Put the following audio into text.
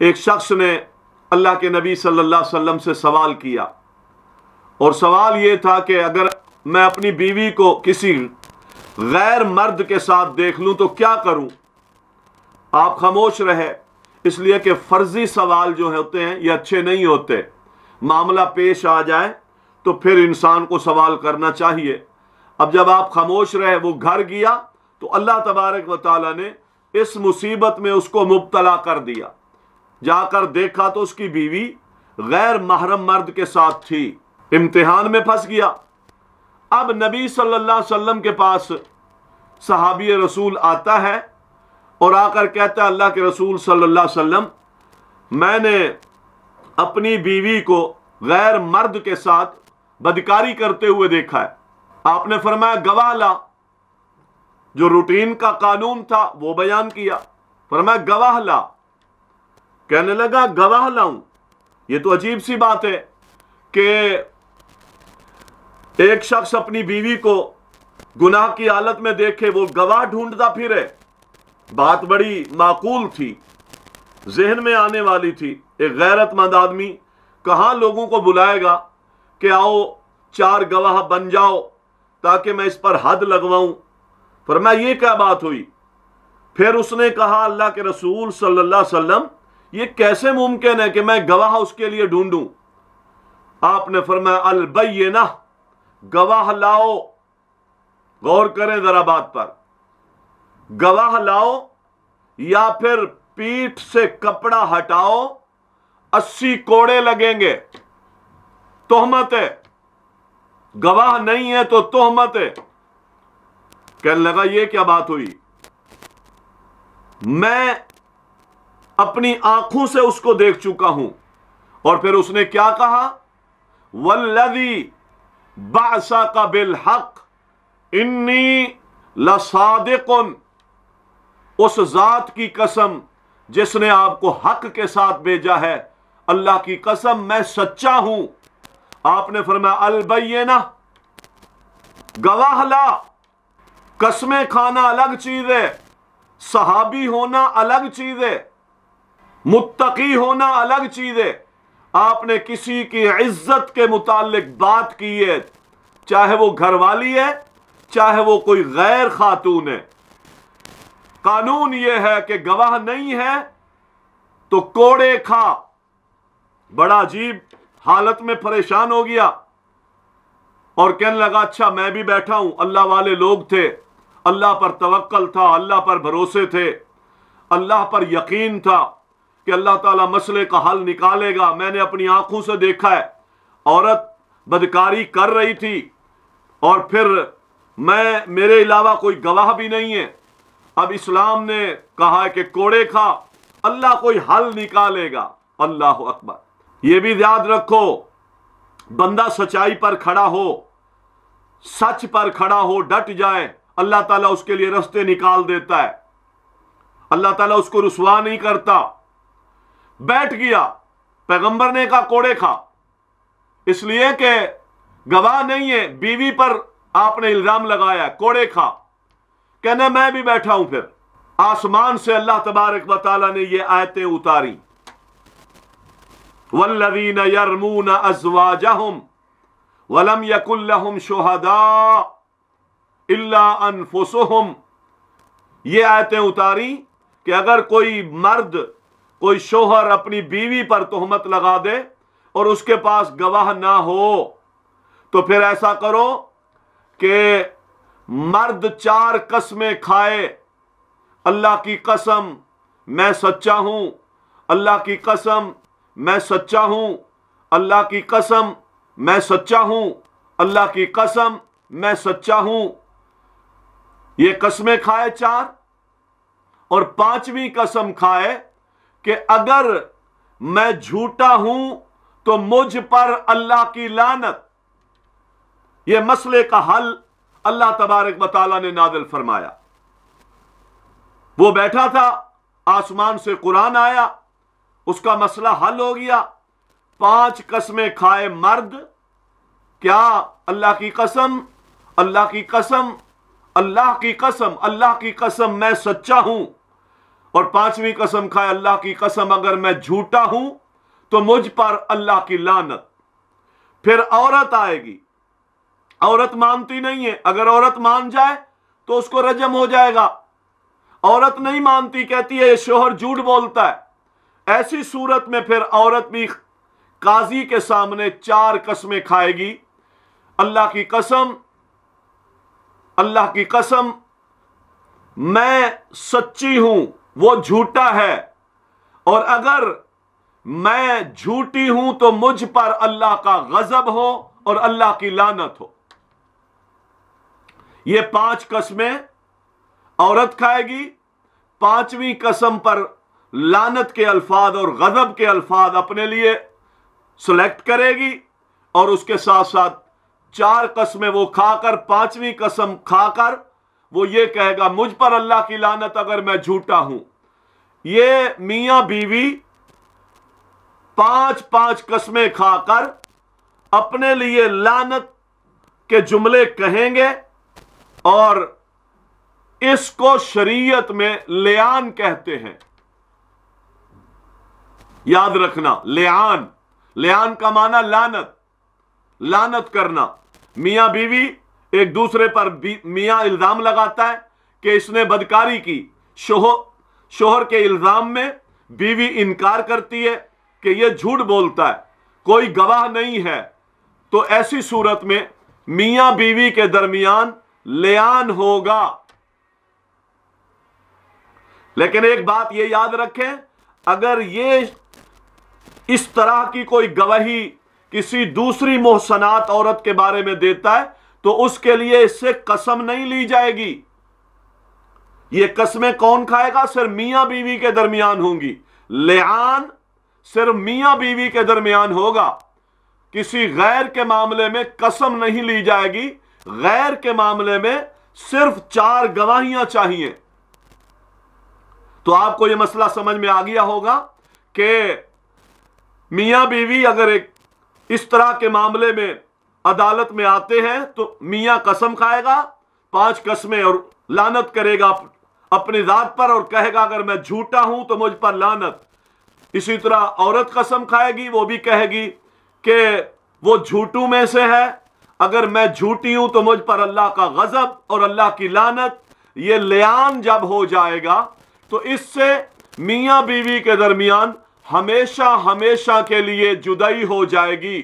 एक शख्स ने अल्लाह के नबी सल्लल्लाहु अलैहि वसल्लम से सवाल किया, और सवाल ये था कि अगर मैं अपनी बीवी को किसी गैर मर्द के साथ देख लूं तो क्या करूं। आप खामोश रहे, इसलिए कि फर्जी सवाल जो होते हैं ये अच्छे नहीं होते। मामला पेश आ जाए तो फिर इंसान को सवाल करना चाहिए। अब जब आप खामोश रहे, वो घर गया तो अल्लाह तबारक व तआला ने इस मुसीबत में उसको मुब्तला कर दिया। जाकर देखा तो उसकी बीवी गैर महरम मर्द के साथ थी, इम्तिहान में फंस गया। अब नबी सल्लल्लाहु अलैहि वसल्लम के पास सहाबी रसूल आता है और आकर कहता है, अल्लाह के रसूल सल्लल्लाहु अलैहि वसल्लम, मैंने अपनी बीवी को गैर मर्द के साथ बदकारी करते हुए देखा है। आपने फरमाया गवाह ला। जो रूटीन का कानून था वो बयान किया। फरमाया गवाह ला। कहने लगा गवाह लाऊं? ये तो अजीब सी बात है कि एक शख्स अपनी बीवी को गुनाह की हालत में देखे, वो गवाह ढूंढता फिरे। बात बड़ी माकूल थी, जहन में आने वाली थी। एक गैरतमंद आदमी कहां लोगों को बुलाएगा कि आओ 4 गवाह बन जाओ ताकि मैं इस पर हद लगवाऊं। फरमाया ये क्या बात हुई? फिर उसने कहा, अल्लाह के रसूल सल्लल्लाहु अलैहि वसल्लम, ये कैसे मुमकिन है कि मैं गवाह उसके लिए ढूंढूं? आपने फरमाया अल बय्यिना, गवाह लाओ। गौर करें जरा बात पर, गवाह लाओ या फिर पीठ से कपड़ा हटाओ, 80 कोड़े लगेंगे। तोहमत है, गवाह नहीं है तो तोहमत है। कहने लगा ये क्या बात हुई? मैं अपनी आंखों से उसको देख चुका हूं। और फिर उसने क्या कहा? वल्लज़ी बअसका बिल हक इन्नी लसादिकुन, उस जात की कसम जिसने आपको हक के साथ भेजा है, अल्लाह की कसम मैं सच्चा हूं। आपने फरमाया अल बय्यिना, गवाह ला। कसमें खाना अलग चीज है, सहाबी होना अलग चीज है, मुत्तकी होना अलग चीज है। आपने किसी की इज्जत के मुतालिक बात की है, चाहे वो घरवाली है, चाहे वो कोई गैर खातून है। कानून यह है कि गवाह नहीं है तो कोड़े खा। बड़ा अजीब हालत में परेशान हो गया और कहने लगा अच्छा मैं भी बैठा हूं। अल्लाह वाले लोग थे, अल्लाह पर तवक्कल था, अल्लाह पर भरोसे थे, अल्लाह पर यकीन था कि अल्लाह ताला मसले का हल निकालेगा। मैंने अपनी आंखों से देखा है, औरत बदकारी कर रही थी और फिर मेरे अलावा कोई गवाह भी नहीं है। अब इस्लाम ने कहा है कि कोड़े खा, अल्लाह कोई हल निकालेगा। अल्लाह अकबर। ये भी याद रखो, बंदा सच्चाई पर खड़ा हो, सच पर खड़ा हो, डट जाए, अल्लाह ताला उसके लिए रास्ते निकाल देता है। अल्लाह ताला उसको रुसवा नहीं करता। बैठ गया, पैगंबर ने कहा कोड़े खा, इसलिए कि गवाह नहीं है, बीवी पर आपने इल्जाम लगाया, कोड़े खा। कहना मैं भी बैठा हूं। फिर आसमान से अल्लाह तबारक व तआला ने ये आयतें उतारी, वल्लज़ीना यरमूना अज़वाजहुम वलम यकुल लहुम शुहदा इल्ला अनफुसुहुम। ये आयतें उतारी कि अगर कोई मर्द, कोई शोहर अपनी बीवी पर तोहमत लगा दे और उसके पास गवाह ना हो तो फिर ऐसा करो कि मर्द 4 कसमें खाए, अल्लाह की कसम मैं सच्चा हूं, अल्लाह की कसम मैं सच्चा हूं, अल्लाह की कसम मैं सच्चा हूं, अल्लाह की कसम मैं सच्चा हूं। ये कसमें खाए 4 और 5वीं कसम खाए कि अगर मैं झूठा हूं तो मुझ पर अल्लाह की लानत। ये मसले का हल अल्लाह तबारक व तआला ने नाज़िल फरमाया। वो बैठा था, आसमान से कुरान आया, उसका मसला हल हो गया। 5 कसमें खाए मर्द, क्या अल्लाह की कसम, अल्लाह की कसम, अल्लाह की कसम, अल्लाह की कसम मैं सच्चा हूं, और पांचवी कसम खाए, अल्लाह की कसम अगर मैं झूठा हूं तो मुझ पर अल्लाह की लानत। फिर औरत आएगी, औरत मानती नहीं है, अगर औरत मान जाए तो उसको रजम हो जाएगा। औरत नहीं मानती, कहती है ये शोहर झूठ बोलता है। ऐसी सूरत में फिर औरत भी काजी के सामने 4 कस्में खाएगी। अल्लाह की कसम, अल्लाह की कसम, मैं सच्ची हूं, वो झूठा है, और अगर मैं झूठी हूं तो मुझ पर अल्लाह का गजब हो और अल्लाह की लानत हो। ये 5 कस्में औरत खाएगी। 5वीं कसम पर लानत के अल्फाज और गजब के अल्फाज अपने लिए सिलेक्ट करेगी, और उसके साथ साथ 4 कस्में वो खाकर, 5वीं कसम खाकर वो ये कहेगा मुझ पर अल्लाह की लानत अगर मैं झूठा हूं। ये मियां बीवी 5-5 कस्में खाकर अपने लिए लानत के जुमले कहेंगे, और इसको शरीयत में लिआन कहते हैं। याद रखना, लिआन, लिआन का माना लानत, लानत करना। मियां बीवी एक दूसरे पर मियां इल्जाम लगाता है कि इसने बदकारी की। शोहर के इल्जाम में बीवी इनकार करती है कि यह झूठ बोलता है, कोई गवाह नहीं है। तो ऐसी सूरत में मियां बीवी के दरमियान लिआन होगा। लेकिन एक बात यह याद रखें, अगर ये इस तरह की कोई गवाही किसी दूसरी मोहसनात औरत के बारे में देता है तो उसके लिए इससे कसम नहीं ली जाएगी। ये कसमें कौन खाएगा? सिर्फ मियां बीवी के दरमियान होंगी। लिआन सिर्फ मियां बीवी के दरमियान होगा। किसी गैर के मामले में कसम नहीं ली जाएगी। गैर के मामले में सिर्फ 4 गवाहियां चाहिए। तो आपको यह मसला समझ में आ गया होगा कि मियां बीवी अगर एक इस तरह के मामले में अदालत में आते हैं तो मियां कसम खाएगा 5 कस्में और लानत करेगा अपनी जात पर, और कहेगा अगर मैं झूठा हूं तो मुझ पर लानत। इसी तरह औरत कसम खाएगी, वो भी कहेगी कि वो झूठों में से है, अगर मैं झूठी हूं तो मुझ पर अल्लाह का गजब और अल्लाह की लानत। ये लिआन जब हो जाएगा तो इससे मियां बीवी के दरमियान हमेशा हमेशा के लिए जुदाई हो जाएगी।